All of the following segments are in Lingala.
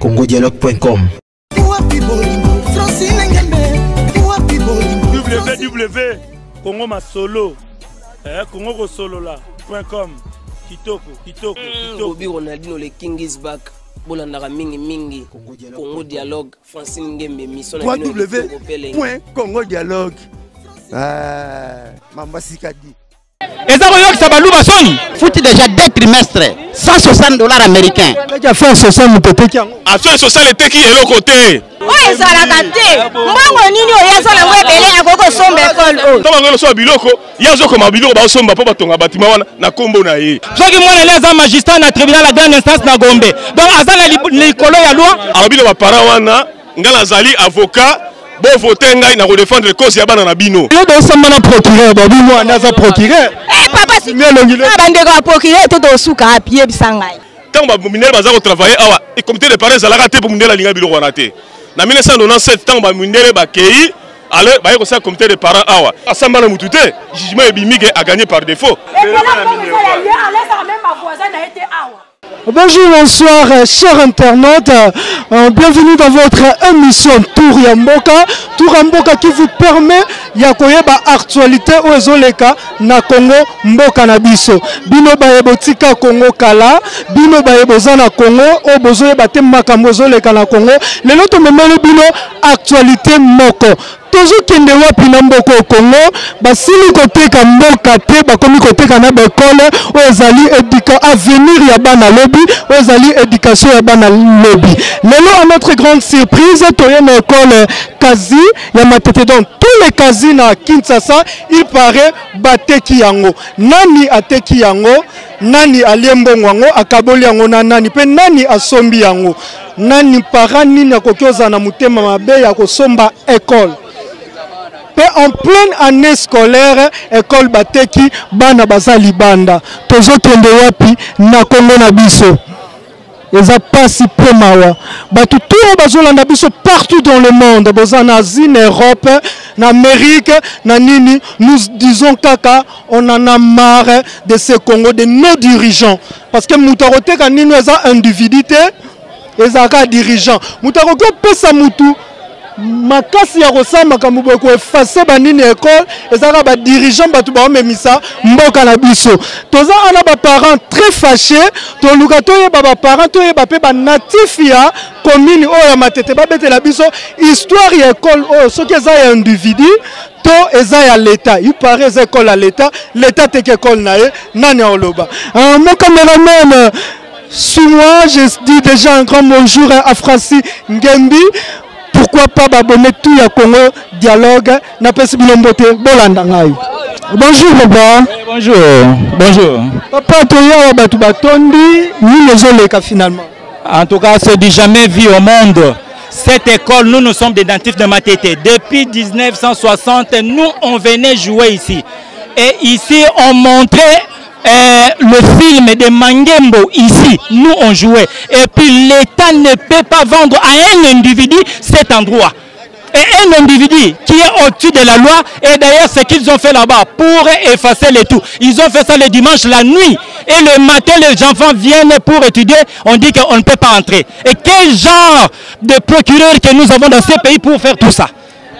congodialogue.com www Congo Masolo Congo Solo là.com kitoko Bobby Ronaldinho le King is back bolandaka mingi Congo Dialogue Francine Ngembe mission www.congodialogue Mamba Sikadi Foot déjà 2 trimestres, $160 américains. Tu as fait 60 à faire 60 l'été qui est l'autre côté. Ouais, ça la tante. Moi, nini oyaza na webele akoko sombe école. Tama ngelo so biloko, yazo ko mabiloko ba somba po batonga batima wana na kombo na ye. Soki mwana leza magistrat na tribunal la grande instance na Gombe. Donc azana likolo ya loi. Alobilo ba para wana ngala zali avocat. Bon voter ngai na défendre cause ya bana na bino. Yo do samba na procureur ba bi mo anaza procureur. Papa si bandeko ya procureur to do suka apie bisangai. Tant ba minel baza ko travailler awa et comité de parents ala te pour minel linga biloko wana te. Na 1997 tant ba minel ba kei ale ba ko sa comité de parents awa. Asamba na mutute jugement ebimike a gagné par défaut. Bonjour, bonsoir, chers internautes. Bienvenue dans votre émission Tour Yamboka. Tour Yamboka qui vous permet yakoyeba actualité ozoleka na Congo mboka na biso. Bino bayebo tika Congo kala, bino bayebo zana Congo o bozoyeba te makambo ozoleka na Congo. Lelo to memele bino actualité moko. Toujours kende wapi na mboko Congo basili koteka mboka te bakomi koteka na bekole ozali avenir ya bana lobi ozali éducation ya bana lobi. Lelo à notre grande surprise toye na école Kazi ya Matete donc tous les Kazi na Kinshasa il paraît bateki yango nani ateki yango nani aliembongo yango akaboli yango na nani pe nani asombi yango nani parani na kokioza na mutema mabe ya kosomba école. En pleine année scolaire, école bateki bana baza libanda. Tozo kende wapi na Congo na biso. Eza pasi pe mawa. Batu tout bazolanda biso partout dans le monde. Boza en Asie, en Europe, en Amérique, na nini. Nous disons kaka, on en a marre de ce Congo, de nos dirigeants. Parce que mutarote kanini eza individuité, eza ka dirigeant. Mutarote pesa mutu. Makasi ya kosama kamubo ko effacer banini école ezaka ba dirigeant batu ba memisa mboka na biso toza ana ba parents très fâchés to luka to ye ba parents to ye ba pe ba natif ya commune o ya Matete ba betela biso histoire ya école o soki eza ya individu to eza ya l'état il paraît école à l'état te ke école na ye nani oloba mon cameraman sur moi je dis déjà un grand bonjour à Francis Ngembi. Pourquoi pas abonner tout ya Congo Dialogue na pesi bilombote bolanda ngai. Bonjour papa. Bonjour. Bonjour. Papa toya batu batondi ni lezoleka finalement. En tout cas, c'est du jamais vu au monde. Cette école, nous sommes des dentistes de Matete. Depuis 1960, nous on venait jouer ici. Et ici on montrait le film de Mangembo ici, nous on jouait. Et puis l'État ne peut pas vendre à un individu cet endroit. Et un individu qui est au-dessus de la loi, et d'ailleurs ce qu'ils ont fait là-bas pour effacer le tout. Ils ont fait ça le dimanche la nuit. Et le matin, les enfants viennent pour étudier, on dit qu'on ne peut pas entrer. Et quel genre de procureur que nous avons dans ce pays pour faire tout ça?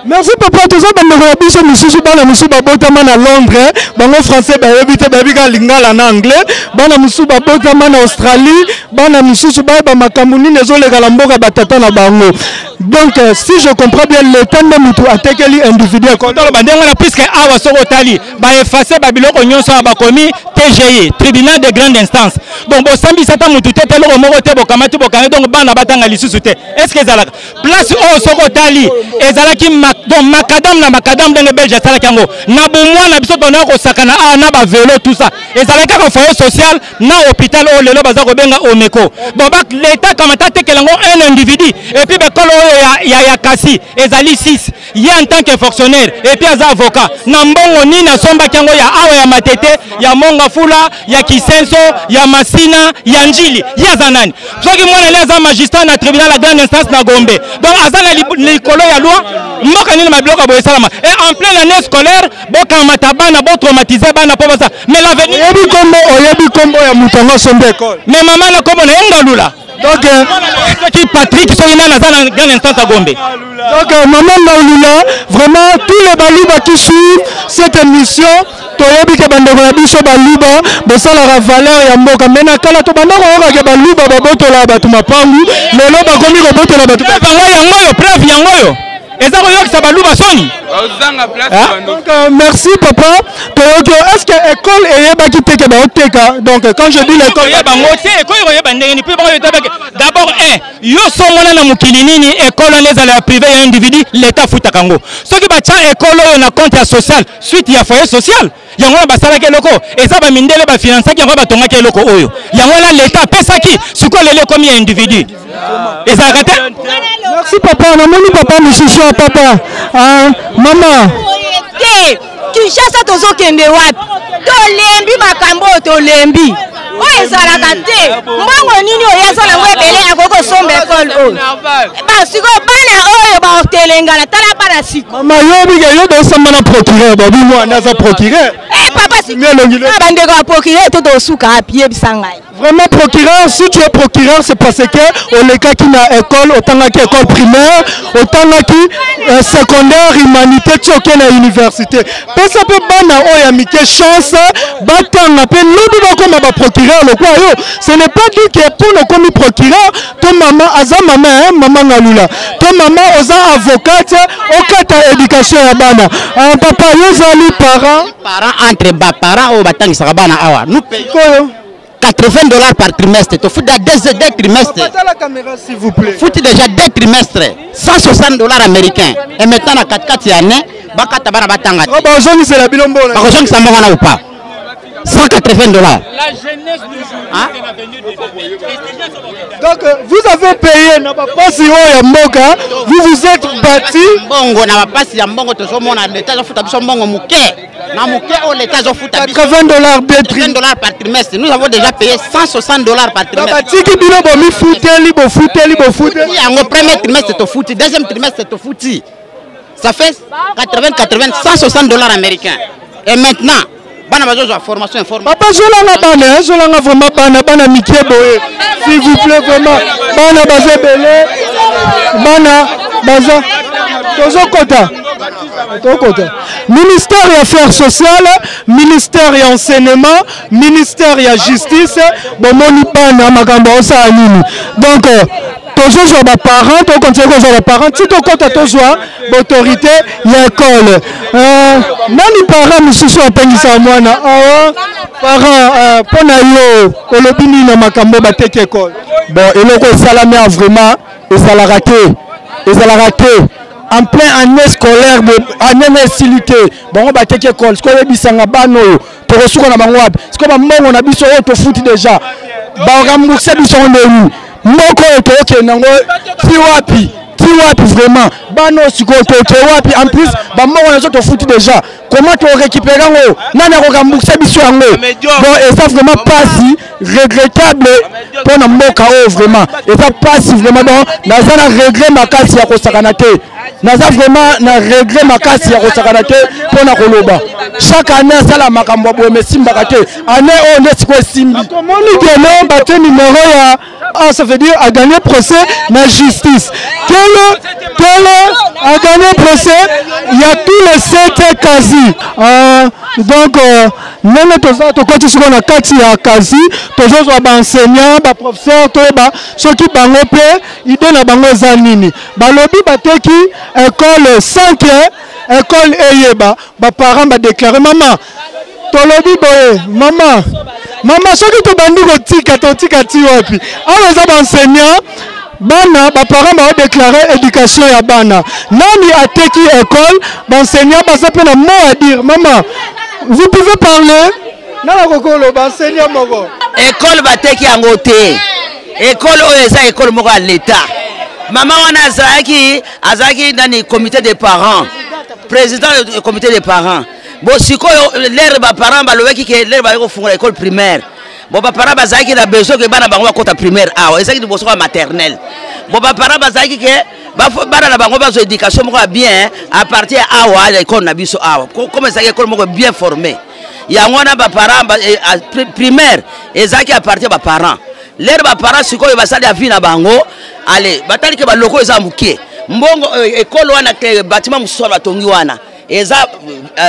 Merci papa, tout ça bana biso mususu bana mususu babotama na Londres, bango français ba yebite ba bika lingala na anglais, bana mususu babotama na Australie, bana mususu ba makambu nini ezoleka la mboka batata na bango. Donc si je comprends bien l'état de mutu atekeli individu ko dans le bandengo na puisque awa soko tali ba effacer ba biloko nyonso ba komi TGI, tribunal de grande instance. Donc bo sambi sata mutu tetelo moko te bokamati bokane donc bana batanga lisusu te. Est-ce que ezalaka place o soko tali ezalaki donc macadam na macadam dans le belge ça kango na bomwa na biso tona ko sakana na ba vélo tout ça et ça la ka foyer social na hôpital o lelo baza ko benga omeko bon bak l'état comme ta tekelango un individu et puis be kolo ya kasi ezali 6 ye en tant que fonctionnaire et puis aza avocat na mbongo nini asombaki yango ya awa ya matete ya monga fula ya kisenso ya masina ya njili ye aza nani soki mwana le aza magistrat na tribunal ya grande instance na Gombe donc aza na likolo ya loi mboka nini mabiloko boye salama et en pleine année scolaire bokamata bana botraumatiser bana po bosa mais l'avenir oyebi kombo ya mutango sombe école mais maman na kombo na Ngalula donc qui Patrick Soina na dans grande instance à Gombe. Donc maman Ngalula vraiment tous les baluba qui suivent cette émission toyebi ke bandeko na biso baluba bosala la valeur ya mboka mena kala to bandeko oka ke baluba babotola batu mapangu lelo bakomi ko botola batu bango yango yo preuve yango yo eza ko yokisa baluba soni. Donc merci papa. Est-ce que l'école est qui ba donc quand je dis l'école d'abord yo somona na mukili nini école les ala privé ya individu l'état futa kango soki ba tia école yo na compte social suite ya foyer social yango ba sala ke loko eza ba mindele ba financer yango ba tonga ke loko oyo yango la l'état pesa ki siko lele comme ya individu eza kate. Merci papa na moni papa misusu papa maman Kinshasa tozokende wapi tolembi makambo tolembi oyo ezalaka te mbongo nini oyo azala ngo ebele akokosomba ekole oyo basiko bana oyo baotelengana tala bana siko mama yobi ke yo dosamba na procureur babi mwana aza procureur papa bandeko ya procureur to tosuka api yebisa ngai. Vraiment procureur, si tu es procureur, c'est parce que au cas qui n'a école, autant qui école primaire, autant qui secondaire, humanité, tu es à l'université. Parce que bana oya mike chance, batanga pe nous comme ba procureur le quoi yo. Ce n'est pas dit que pour le commis procureur, ton maman aza maman maman Ngalula. Ton maman oza avocate, okata éducation ya bana. Papa yo zali parents entre ba parents au batang sarabana awa. Nous payons $80 par trimestre. Tu fous deux trimestres. La caméra, s'il vous plaît. Fous déjà 2 trimestres. $160 américains. Et maintenant, à 4 années, Bakata Barabatanga. C'est la bilombo. Ou pas. $180. La jeunesse du jour est l'avenir de demain. Donc vous avez payé n'a pas si vous vous êtes bâti bongo n'a pas si mbongo to so mona l'état zo futa biso mbongo muke na muke o l'état zo futa biso $80 par trimestre. Nous avons déjà payé $160 par trimestre. Bati ki bino bo mi futeli bo futeli yango premier trimestre to futi deuxième trimestre to futi ça fait 80 $160 américains. Et maintenant bana bazo za formation informatique. Papa zolanga vraiment bana mikie boye. S'il vous plaît vraiment bana baze belé bana baza tozokota. Ministère des Affaires sociales, ministère de l'enseignement, ministère de la justice, bomoni bana makambo osa nini. Donc toujours les parents, on continue les parents, si on compte toujours l'autorité, l'école. Nani parents misusu apengisa mwana parents pona yo olobini na makambo bateki école. Bon eloko salami vraiment ezalaka en plein année scolaire année silité bon bateki école ce ko bisanga bano to resuka na bango wapi ce ko ba mbongo na biso to futi déjà ba rambourser biso ndeni moko otoke nango ti wapi vraiment bano siko to wapi en plus ba mbongo na to futi déjà comment tu récupérer ngo nana ko rambourser biso yango bon et ça vraiment pas si regrettable pour na mboka o vraiment et ça pas si vraiment donc naza na regret makasi ya kosakana te naza vraiment na regret makasi ya kosakana te pour na koloba chaque année sala makambo bo me simbaka te année on est quoi simbi moni que non batte numéro ya ça veut dire à gagner procès na justice quel a gagné procès il y a tous les 7 quasi donc même to koti sur na kati ya quasi toujours ba enseignant ba professeur to ba ceux qui bango pe idée na bango za nini ba lobi bateki école 5 école eyeba ba parents ba déclarer maman to lobi boye maman soki to bandi ko tika ti wapi awa za ba enseignant bana ba parents ba déclarer éducation ya bana nani ateki école ba enseignant ba ça peut na mot à dire maman vous pouvez parler nana kokolo ba enseignant moko école bateki yango te école oyo eza école moko ya l'état Maman wana azaki dans le comité des parents. Président du comité des parents. Bon sikoyo l'air ba parents balobaki ke l'air ba ko fungola école primaire. Bon ba parents bazaki na besoin que bana bango ba kota primaire awa, ezaki de boso maternelle. Bon ba parents bazaki ke bana na bango bazo éducation moko bien à partir awa l'école na biso awa. Comme ça école moko bien formée. Yango na ba parents primaire ezaki à partir ba parents. L'air ba parents sikoyo basali a vie na bango. Allez, batali ke ba loko eza mukie. Mbongo école wana ke bâtiment muso batongi wana. Eza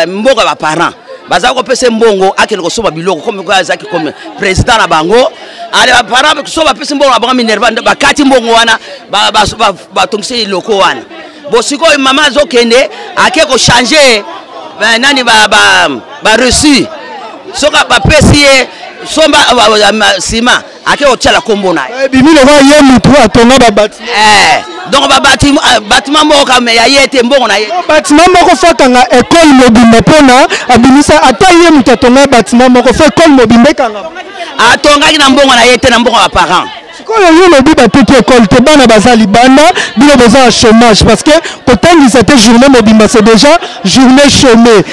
mbongo ba parents. Baza ko pese mbongo akele ko soba biloko comme ko azaki comme président na bango. Ale ba parents ko soba pese mbongo na bango minerva ba kati mbongo wana ba tongise loko wana. Bo siko mama zo kende ake ko changer nani ba reçu. Soka ba pesi somba sima ake otela kombo na bimi le wa ye mutu atonga ba bâtiment donc ba bâtiment moko kama ya yete mbongo na ye bâtiment moko fakanga école mobimba pona abimisa ata ye mutu atonga bâtiment moko fa école mobimba kanga atonga na mbongo na yete na mbongo ba parents sikoyo yo lobi bateki école te bana bazali bana bino besoin de chômage parce que kotangisa te journée mobimba c'est déjà journée chômée.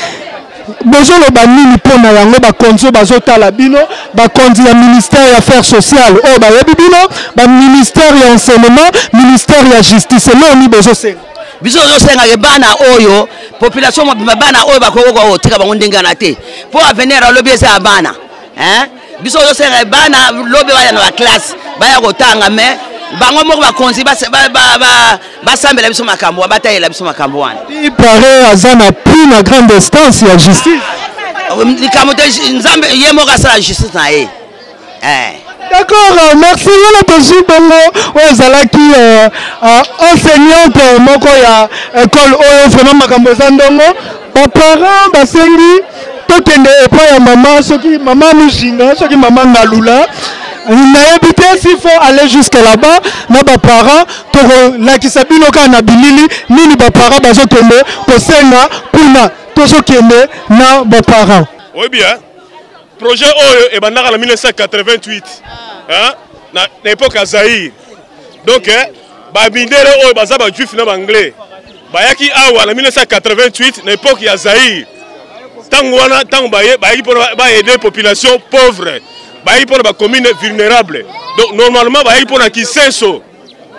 Bonjour le banini pour na yango ba konzo bazotala bino ba kondi ya ministère ya affaires sociales oh ba yebi bino ba ministère ya enseignement ministère ya justice lo ni bezo senga biso zo senga ke bana oyo population bana oyo bakoko ko tika bango ndengana te pour avenir lobi esa bana biso zo senga bana lobi baya na classe baya kotanga mais bango moko ba konzi ba sambela biso makambo batayela biso makambo wana il paraît azana plus na grande instance ya justice likamote nzambe ye moko asala justice na ye d'accord merci yala tozu bongo oyo ezalaki enseignante moko ya école oyo vraiment makambo eza ndongo baparent basengi tokende epai ya mama soki mama mushinga soki mama ngalula nayebi te s'il faut aller jusque là-bas na baparent tokolakisa bino kaka na bilili nini baparent bazokende kosenga kuna tozokende na baparent. Oui bien, projet oyo ebandaka na 1988 na époque ya Zaïre. Donc babindele oyo baza ba juif na anglais bayaki awa na 1988 na époque ya Zaïre. Tango wana tango bayaki pour ba aider population pauvre. Bayi pour la commune vulnérable. Donc normalement bayi pour la Kisenso.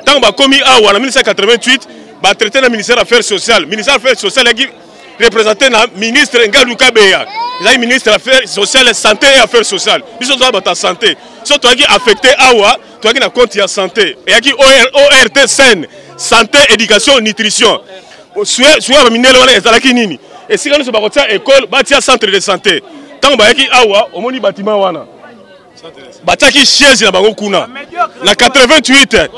Tant ba commis awa en 1988, ba traité le ministère des Affaires sociales. Le ministère des Affaires sociales qui représenté na ministre Ngalou Kabeya. Il a ministre des Affaires sociales, santé et affaires sociales. Ils sont dans ta santé. So toi qui affecté awa, toi qui na compte ya santé. Et qui ORT SEN, santé, éducation, nutrition. Soit minelo wana ezalaki nini. Et si quand nous ba kotia école, ba tia centre de santé. Tant ba yaki awa, omoni bâtiment wana. Bataki siège na bango kuna na 88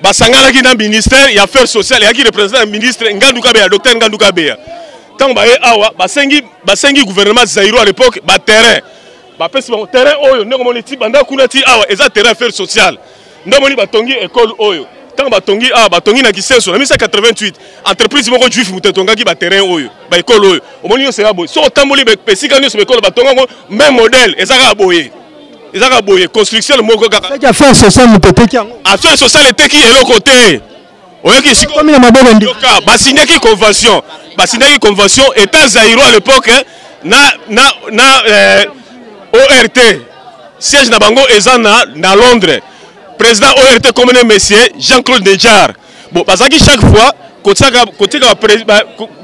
basangalaki na ministère ya affaires sociales yaki représentant ministre Nganduka Beya docteur Nganduka Beya tant ba awa basengi gouvernement Zaïro à l'époque ba terrain ba pesi ba terrain oyo ndeko moni ti banda kuna ti awa eza terrain affaires sociales ndeko moni batongi école oyo tant batongi awa batongi na Kisenso na 1988 entreprise moko juif mutetongaki ba terrain oyo ba école oyo omoni yo sera boy so tamboli be pesika nyo so école batonga même modèle ezaka boye. Ils ont aboyé construction le moko kaka. C'est affaire sociale mutete ki yango. Affaire sociale était qui est le côté. Oyoki siko. Comme na maboko ndi. Ba signé qui convention. Ba signé qui convention état Zaïro à l'époque ORT siège na bango eza na Londres. Président ORT comme monsieur Jean-Claude Nedjar. Bon bazaki chaque fois kotika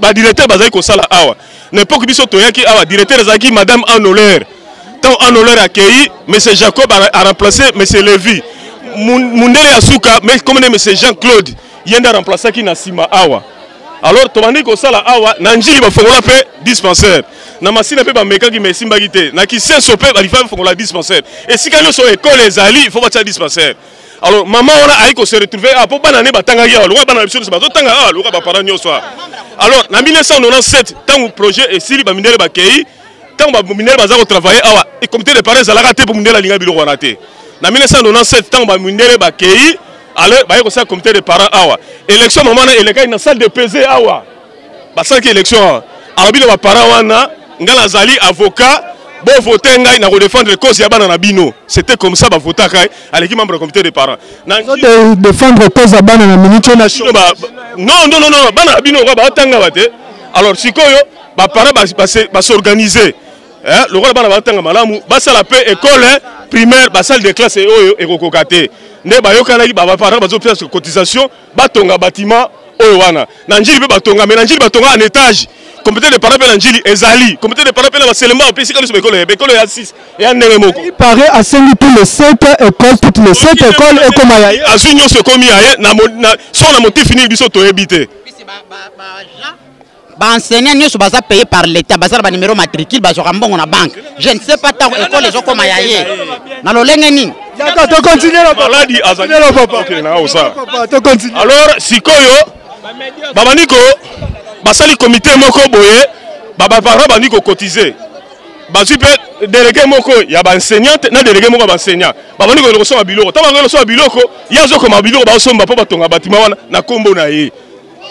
ba directeur bazaki ko sala awa. Na époque biso toyaki awa directeur bazaki madame Anoleur. Tant en honneur accueilli, M. Jacob a remplacé M. Lévy. Mundele Asuka, mais comme M. Jean-Claude, il a remplacé qui n'a Sima Awa. Alors, tu m'as dit que ça là, Awa, Nanjili va faire un dispensaire. Namasina pe ba meka qui me simba gite. Na qui sait sope ba lifa faut la dispensaire. Et si quand nous sommes école les ali, il faut pas dispensaire. Alors maman on a aiko se retrouver à pour banane batanga ya, lo banane biso se batanga ah, lo ba parents nyoswa. Alors, en 1997, tant le projet est sili ba mindele ba kei. Tant que minel baza ko travailler awa et comité de parents ala raté pour minel la linga biloko raté na 1997 tant que minel ba kei alors ba ko sa comité de parents awa élection maman na eleka na salle de pesée awa ba salle ki élection alors bino ba parents wana ngala zali avocat bon voter ngai na défendre cause ya bana na bino. C'était comme ça ba voter kai avec membre du comité des parents. De défendre cause ya bana na minute na show. Non, bana na bino ba tanga bate. Alors sikoyo ba parents ba s'organiser. Hein, le roi bana ba tanga malamu, ba sala pe école primaire, ba salle de classe oyo ekokokate. Ne ba yokana ki ba parents ba zo faire cotisation, ba tonga bâtiment oyo wana. Na njili pe ba tonga, mais na njili ba tonga en étage. Comité de parents Nanjili Ezali, comité de parents na seulement au PC comme école ya 6 et en Neremoko. Il paraît à Saint tous les 7 écoles, toutes les 7 écoles et comme ailleurs. Azunyo se komi aye na son na motif fini biso to ebité. Ba enseignants nous sont payés par l'état, bazar ba numéro matricule ba jokambongo na banque. Je ne sais pas tant école les gens comme ailleurs. Na lo lengeni. D'accord, tu continues là. Maladi azali. OK, na osa. Tu continues. Alors sikoyo babaniko basali comité moko boye baba parents bandi ko cotiser bazui pe délégué moko ya ba enseignante na délégué moko ba enseignant babandi ko loso biloko ta bango loso biloko yazo ko mabiloko ba somba po batonga batima wana na kombo na ye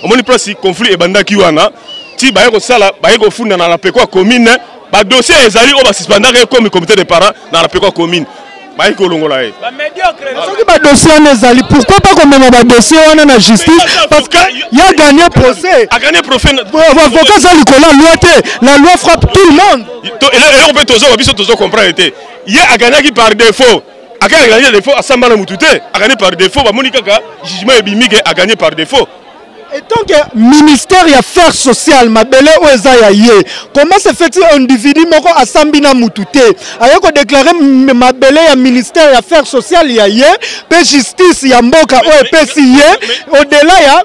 omoni place conflit e bandaki wana ti ba yeko sala ba yeko funda na la pekwa commune ba dossier ezali o ba suspendaka comme comité de parents na la pekwa commune. Pourquoi pas qu'on mette un dossier on a justice? Parce qu'il a gagné procès. A gagné procès. La loi frappe tout le monde. Et on peut toujours comprendre. Il a gagné par défaut. A gagné par défaut. A gagné par défaut. Jugement a gagné par défaut. Et tant que ministère des Affaires sociales, Mabele Oezayaye, comment se fait-il un individu moko à Sambina Moutouté? Ayoko déclaré Mabele ya ministère des Affaires sociales yaye, pe justice ya mboka OEPCIE, au-delà ya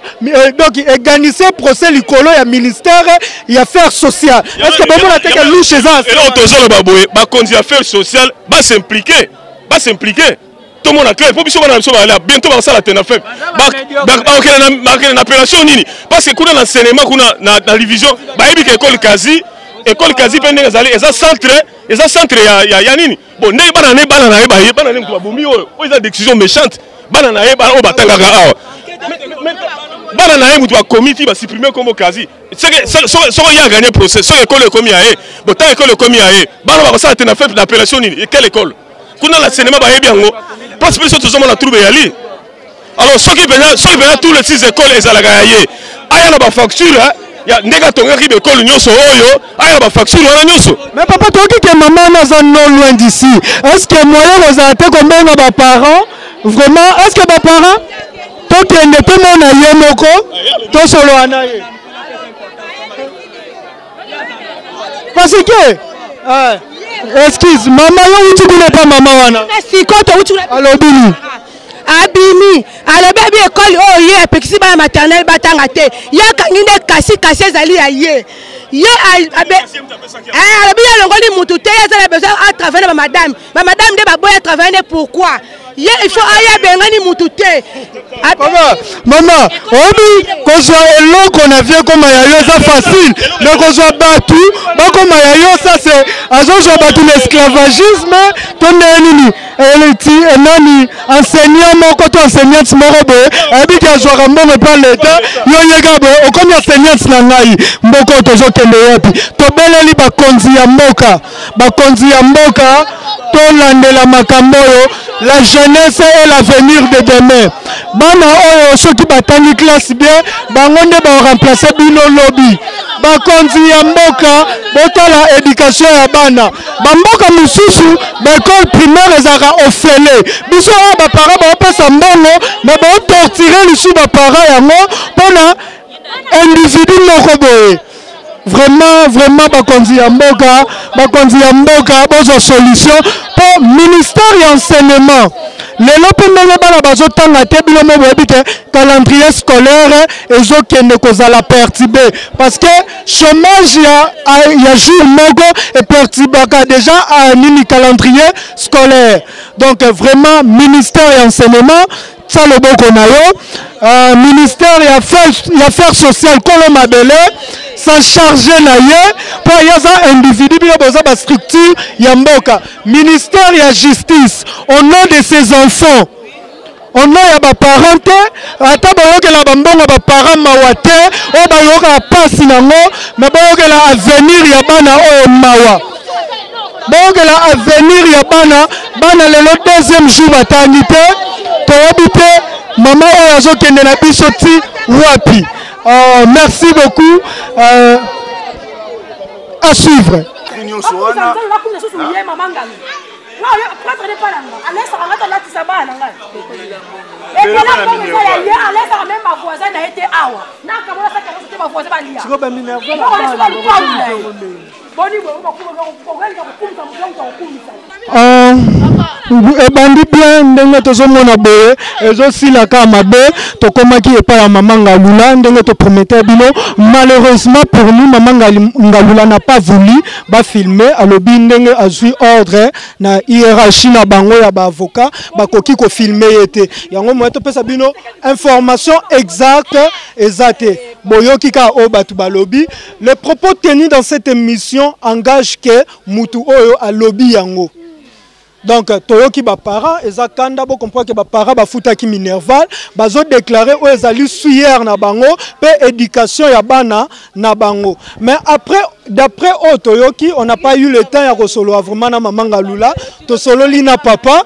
donc organiser procès likolo ya ministère des Affaires sociales. Est-ce que bon la tête louche chez ça? Et on tozolo baboye, ba kondi affaires sociales, ba s'impliquer. Tout le monde a clair. Pour bientôt on va ça la tenir fait. Une appellation nini. Parce que kuna l'enseignement kuna na division, ba ebi que école quasi pendant les années, eza centre ya nini. Bon, ne bana na bana ne ko bombi o. O eza décision méchante. Bana na o batanga ga awa. Bana na mutu a comité ba supprimer comme quasi. So ya gagné procès, so école commis aé. Bon, tant école commis aé. Bana va ça la tenir fait d'appellation nini. Et quelle école? Kuna l'enseignement ba ebi yango. Parce que tout le monde a trouvé Ali. Alors, ceux qui viennent tous les 6 écoles, ils ont la facture. Il y a des gens qui ont école nyoso oyo, aya ba facture wana nyoso. Mais papa, toi qui es maman non loin d'ici. Est-ce que moyen vous avez combien de parents? Vraiment, est-ce que mes parents toi qui ne peux pas na moko, toi solo anaye. Parce que excuse, maman, tu connais pas maman wana. Alors Bini. Abimi, alors baby école oh yeah, pexi ba maternelle batanga te. Ya kanginde kasi ezali ya ye. Ye abe bien longoli mutu te ya za besoin à travailler ma madame. Ma madame de ba boya travailler pourquoi? Ye il faut aya bengani mutu te. Maman, obi ko zo elo qu'on a vu comme ya ça facile. Mais ko zo batu, ba comme ya ça c'est azo zo batu l'esclavagisme, ton nini nani enseignant moko to enseignante moko boye abi ka zo mbongo par l'état yo yega boye o comme enseignante na ngai mboko to zo kende yapi to beleli bakonzi ya mboka to landela makambo yo la jeunesse et l'avenir de demain bana oyo soki batangi classe bien bango nde ba remplacer bino lobby bakonzi ya mboka botala éducation ya bana bamboka mususu l'école primaire ezaka ofele biso ba parents ba pesa mbongo na ba torturer lisu ba parents yango pona individu moko boye vraiment bakonzi ya mboka bozo solution pour ministère ya enseignement lelo pe ndenge bana bazotanga te bino mo boyebi te calendrier scolaire ezokende kozala perturbé parce que chômage ya jour moko et perturbaka déjà à nini calendrier scolaire donc vraiment ministère ya enseignement ça le boko na yo ministère ya affaires sociales kolo mabele sans charger na ye pour yaza individu bino boza ba structure ya mboka ministère ya justice au nom de ses enfants au nom ya ba parents ata bayokela bambongo ba parents mawa te o bayoka pasi nango mais bayokela avenir ya bana oyo mawa bokela avenir ya bana lelo deuxième jour batangi te toyebi te mama oyo azokende na biso ti wapi. Merci beaucoup. À suivre. ebandi bien ndenge tozomona boye ezosilaka mabe tokomaki epai ya mama Ngalula ndenge topromettait bino. Malheureusement pour nous mama Ngalula n'a pas voulu filmer alobi ndenge azwi ordre na hiérarchie na bango ya ba avocat bakoki ko filmer yete yango mo topesa bino information exacte ezate boyoki ka o batu balobi. Les propos tenus dans cette émission engagent que mutu oyo alobi yango. Donc toyoki ba parents ezakanda bo comprendre que ba parents ba futaki Minerval bazo déclarer o ezali suyer na bango pe éducation ya bana na bango. Mais après d'après toyoki on n'a pas eu le temps ya kosolo vraiment na mama Ngalula to solo lina papa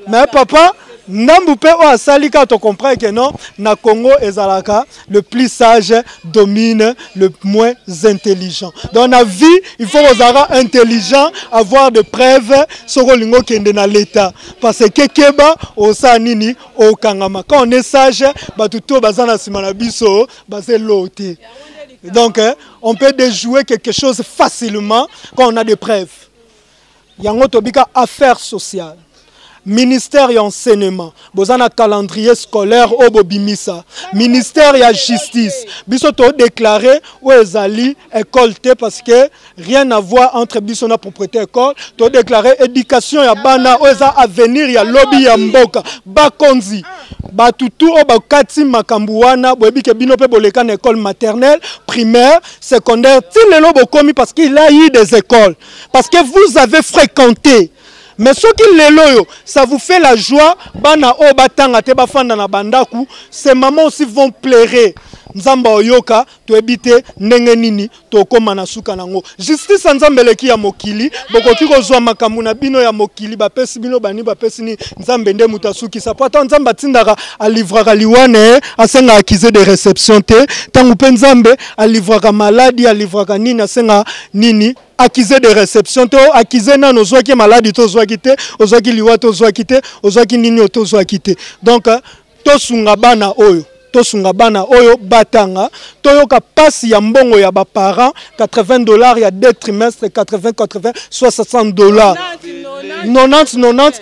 mais papa Nambupe o asalika to comprendre que non na Congo ezalaka le plus sage domine le moins intelligent. Dans la vie, il faut être intelligent, avoir de preuves sur le kende na l'état parce que keba o sanini o kangama. Quand on est sage, ba tuto bazana simana biso bazé loté. Donc on peut déjouer quelque chose facilement quand on a des preuves. Yango tobika affaires sociales. Ministère et enseignement, bozana calendrier scolaire au bobimisa. Ministère et justice, biso to déclaré ou ezali école té parce que rien à voir entre biso na propriété école. To déclaré éducation ya bana ou eza avenir ya lobby ya mboka. Bakonzi, batutu o bakati makambuana boyebi ke bino pe boleka na école maternelle, primaire, secondaire. Tilelo bokomi parce qu'il a eu des écoles, parce que vous avez fréquenté. Mais ce qui les loyo, ça vous fait la joie. Bana o batanga te bafanda na bandaku, ces mamans aussi vont pleurer. Nzamba oyoka to ebite ndenge nini to koma na suka nango. Justice nzambeleki ya mokili, bokoki kozwa makambu na bino ya mokili bapesi bino bani bapesi ni nzambe nde mutasuki sapata nzamba tindaka alivraka liwane asenga accusé de réception te tangu pe nzambe alivraka maladie alivraka nini asenga nini accusé de réception to accusé na nozwaki maladie to zwaki te ozwaki liwa to zwaki te ozwaki nini to zwaki te. Donc to sunga bana oyo tosunga bana oyo batanga toyoka pasi ya mbongo ya ba parents $80 ya 2 trimestres 80 $60 90.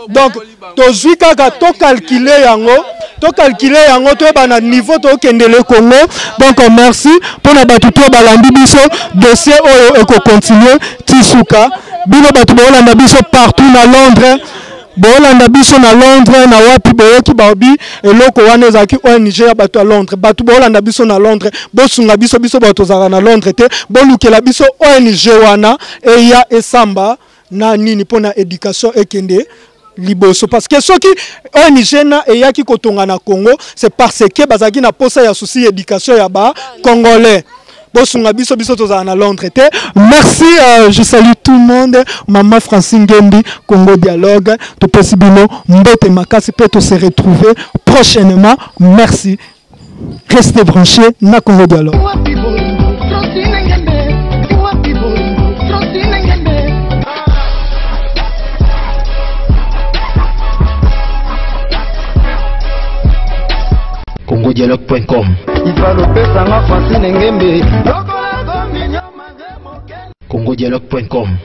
Donc tozwi kaka to calculer yango to bana niveau to kendele Congo. Donc merci pour na batu to balandi biso dossier oyo eko continuer tisuka bino batu bolanda biso partout na Londres. Bolanda biso na Londres na wapi boyoki baobi eloko wana ezaki ONG ya bato à Londres batu bolanda biso na Londres bosunga biso bato zaka na Londres te bolukela biso ONG wana eya esamba na nini pona éducation ekende liboso parce que ceux qui ONG na eyaki kotonga na Congo c'est parce que bazaki na posa ya souci éducation ya ba congolais. Merci, je salue tout le monde. Maman Francine Gembi, Congo Dialogue. Tout possible, Mbote Makasi peut se retrouver prochainement. Merci. Restez branchés na Congo Dialogue. CongoDialogue.com CongoDialogue.com